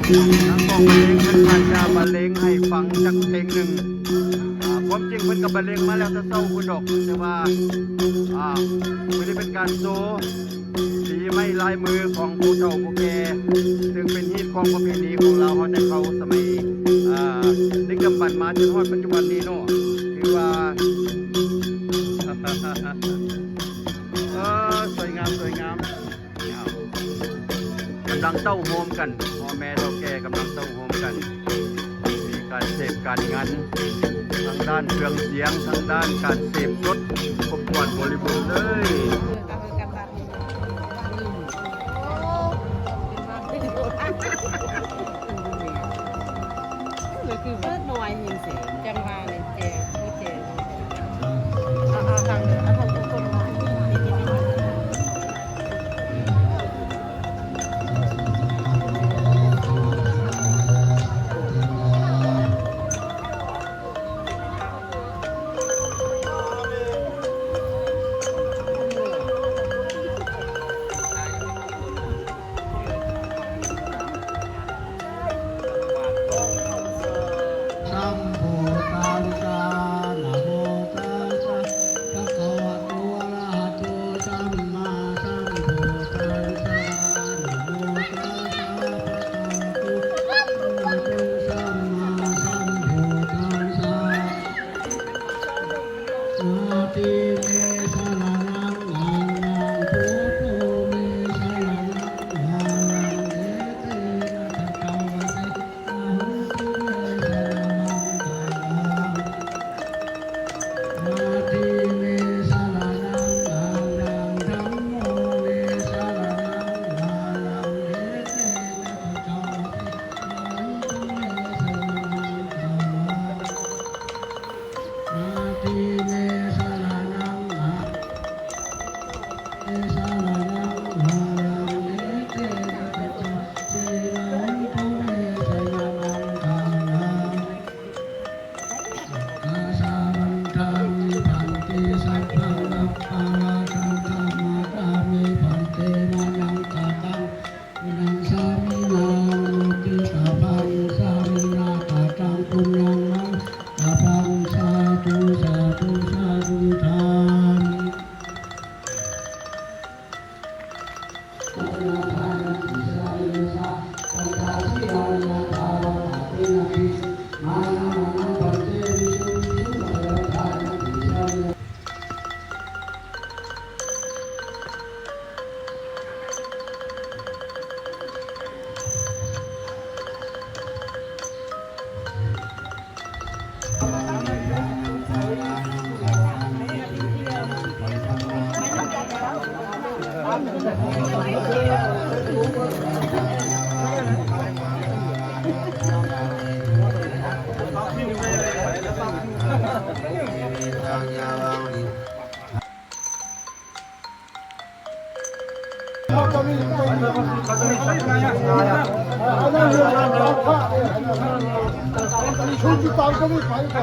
ทั้งกองบรรเลงเพิ่นอาจจะบรรเลงให้ฟังจักเพลงหนึ่งความจริงเพิ่นกับบรรเลงมาแล้วแต่เศร้าคุณดอกแต่ว่าไม่ได้เป็นการโซสีไม้ลายมือของผู้เฒ่าผู้แก่ซึ่งเป็นฮิตของประเพณีของเราเขาแต่เขาสมัยดึกดำบรรพ์มาจนฮอดปัจจุบันนี้เนาะถือว่าสวยงามสวยงามกำลังเต้าโฮมกันพ่อแม่เฒ่าแก่กำลังเต้าโฮมกันมีการเสพการงานทางด้านเครื่องเสียงทางด้านการเสพรถครบถ้วนบริบูรณ์เลยเลยคือว่าน้อยยิงเสียงจังหวะเลยแจกไม่แจกทางทุกคนมาÇocuk dalgalı kayıp.